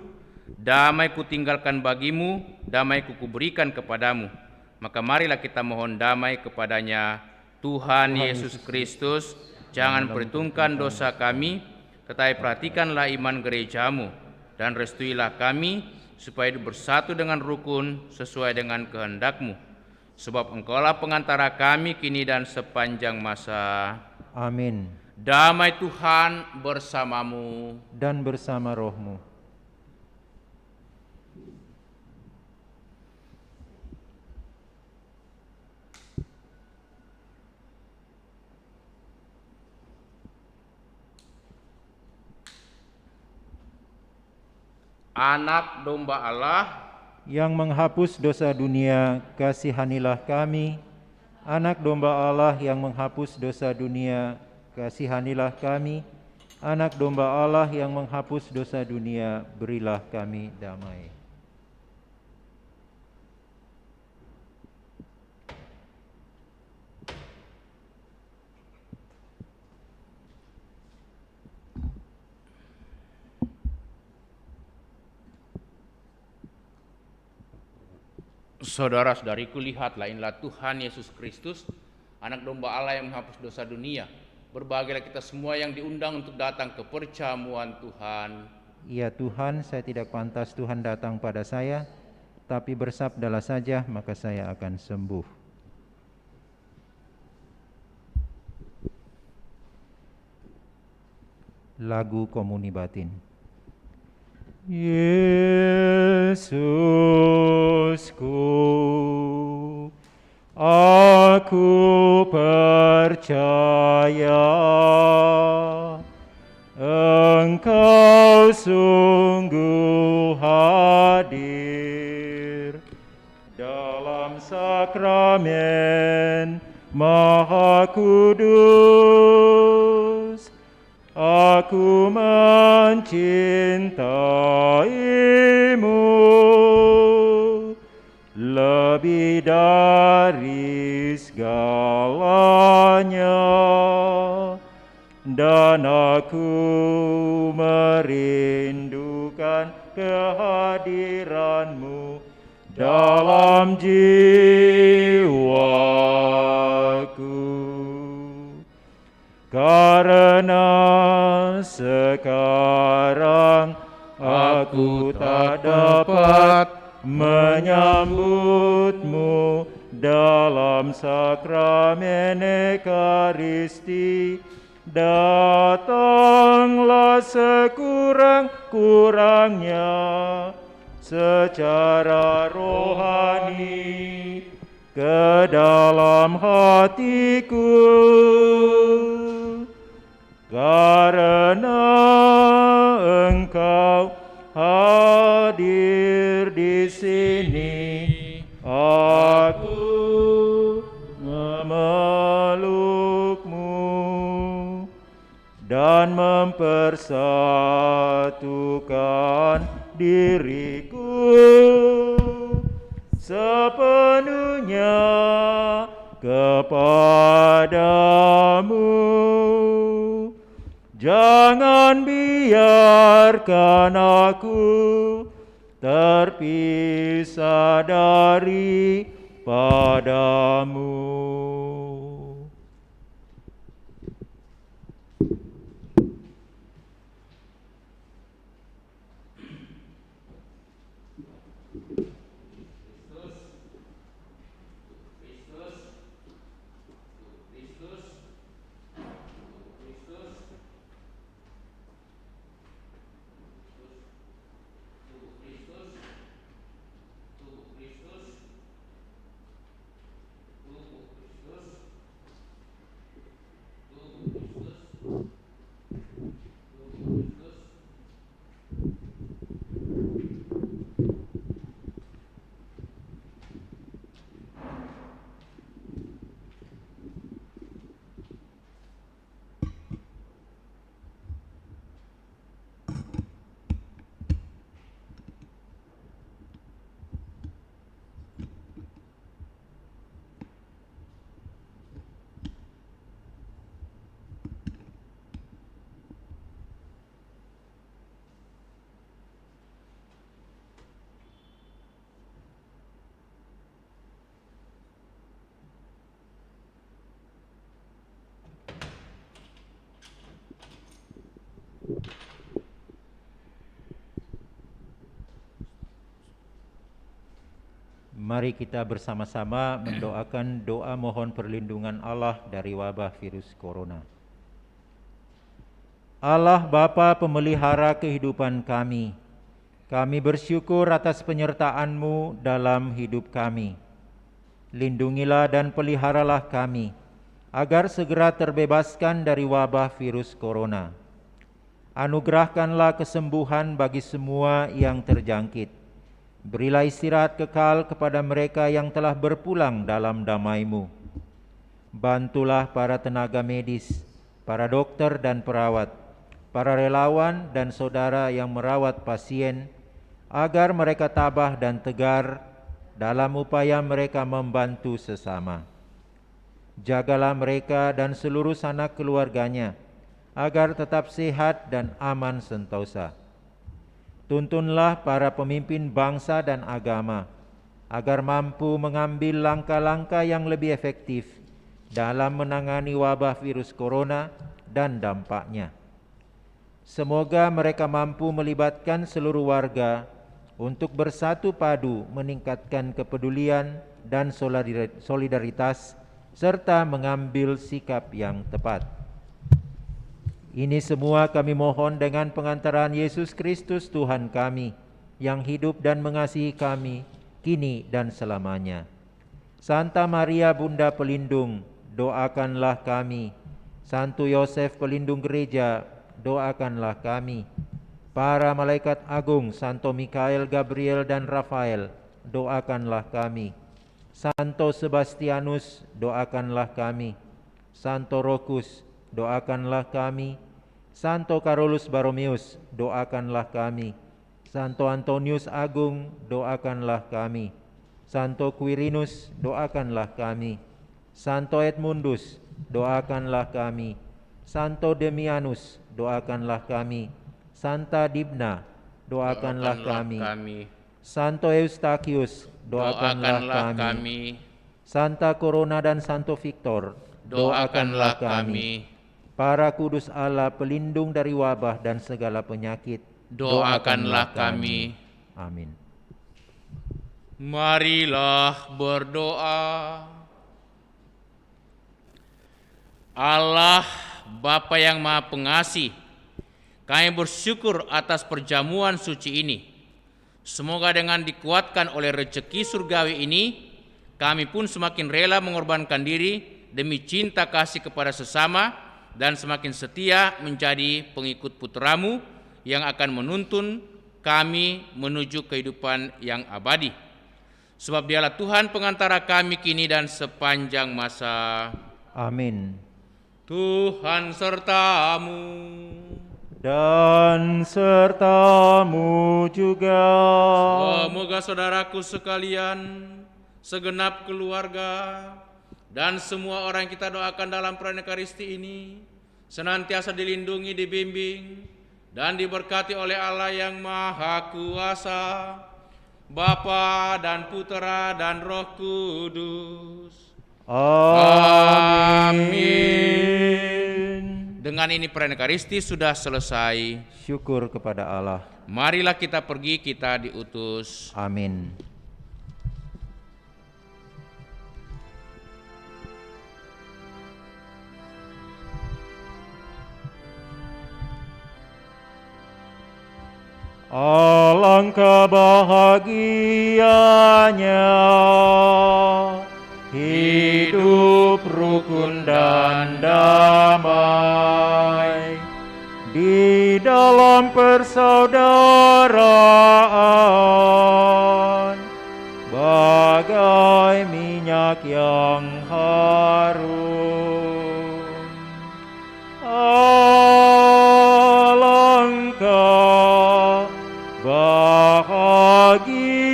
"Damai kutinggalkan bagimu, damai kuberikan kepadamu." Maka marilah kita mohon damai kepadanya. Tuhan Yesus Kristus, jangan perhitungkan dosa kami, tetapi perhatikanlah iman gereja-Mu, dan restuilah kami supaya bersatu dengan rukun sesuai dengan kehendak-Mu. Sebab Engkaulah pengantara kami kini dan sepanjang masa. Amin. Damai Tuhan bersamamu dan bersama rohmu. Anak domba Allah yang menghapus dosa dunia, kasihanilah kami. Anak domba Allah yang menghapus dosa dunia, kasihanilah kami. Anak domba Allah yang menghapus dosa dunia, berilah kami damai. Saudara-saudariku, lihatlah, inilah Tuhan Yesus Kristus, anak domba Allah yang menghapus dosa dunia. Berbahagialah kita semua yang diundang untuk datang ke perjamuan Tuhan. Ya Tuhan, saya tidak pantas Tuhan datang pada saya, tapi bersabdalah saja, maka saya akan sembuh. Lagu Komuni Batin. Yesusku, aku percaya Engkau sungguh hadir dalam sakramen Maha Kudus. Aku mencintaimu lebih dari segalanya, dan aku merindukan kehadiran-Mu dalam jiwaku. Karena sekarang aku tak dapat menyambut-Mu dalam sakramen Ekaristi, datanglah sekurang-kurangnya secara rohani ke dalam hatiku, karena Engkau hadir di sini. Aku memeluk-Mu dan mempersatukan diriku sepenuhnya kepadamu. Jangan biarkan aku terpisah daripadamu. Mari kita bersama-sama mendoakan doa mohon perlindungan Allah dari wabah virus corona. Allah Bapa pemelihara kehidupan kami, kami bersyukur atas penyertaan-Mu dalam hidup kami. Lindungilah dan peliharalah kami, agar segera terbebaskan dari wabah virus corona. Anugerahkanlah kesembuhan bagi semua yang terjangkit. Berilah istirahat kekal kepada mereka yang telah berpulang dalam damai-Mu. Bantulah para tenaga medis, para dokter dan perawat, para relawan dan saudara yang merawat pasien, agar mereka tabah dan tegar dalam upaya mereka membantu sesama. Jagalah mereka dan seluruh sanak keluarganya, agar tetap sehat dan aman sentosa. Tuntunlah para pemimpin bangsa dan agama, agar mampu mengambil langkah-langkah yang lebih efektif dalam menangani wabah virus corona dan dampaknya. Semoga mereka mampu melibatkan seluruh warga untuk bersatu padu meningkatkan kepedulian dan solidaritas, serta mengambil sikap yang tepat. Ini semua kami mohon dengan pengantaran Yesus Kristus Tuhan kami, yang hidup dan mengasihi kami, kini dan selamanya. Santa Maria Bunda Pelindung, doakanlah kami. Santo Yosef Pelindung Gereja, doakanlah kami. Para malaikat agung, Santo Mikael, Gabriel, dan Rafael, doakanlah kami. Santo Sebastianus, doakanlah kami. Santo Rokus, doakanlah kami. Santo Carolus Baromeus, doakanlah kami. Santo Antonius Agung, doakanlah kami. Santo Quirinus, doakanlah kami. Santo Edmundus, doakanlah kami. Santo Demianus, doakanlah kami. Santa Dibna, doakanlah kami. Santo Eustachius, doakanlah kami. Santa Corona dan Santo Victor, doakanlah kami. Para kudus Allah, pelindung dari wabah dan segala penyakit, doakanlah kami. Amin. Marilah berdoa. Allah Bapa yang Maha Pengasih, kami bersyukur atas perjamuan suci ini. Semoga dengan dikuatkan oleh rezeki surgawi ini, kami pun semakin rela mengorbankan diri demi cinta kasih kepada sesama dan semakin setia menjadi pengikut Putra-Mu yang akan menuntun kami menuju kehidupan yang abadi. Sebab Dialah Tuhan pengantara kami kini dan sepanjang masa. Amin. Tuhan sertamu. Dan sertamu juga. Semoga saudaraku sekalian, segenap keluarga, dan semua orang yang kita doakan dalam perayaan Ekaristi ini senantiasa dilindungi, dibimbing, dan diberkati oleh Allah yang Maha Kuasa, Bapa dan Putera dan Roh Kudus. Amin. Dengan ini perayaan Ekaristi sudah selesai. Syukur kepada Allah. Marilah kita pergi, kita diutus. Amin. Alangkah bahagianya hidup rukun dan damai di dalam persaudaraan, bagai minyak yang harum. Alangkah bahagianya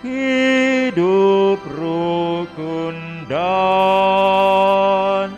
hidup rukun dan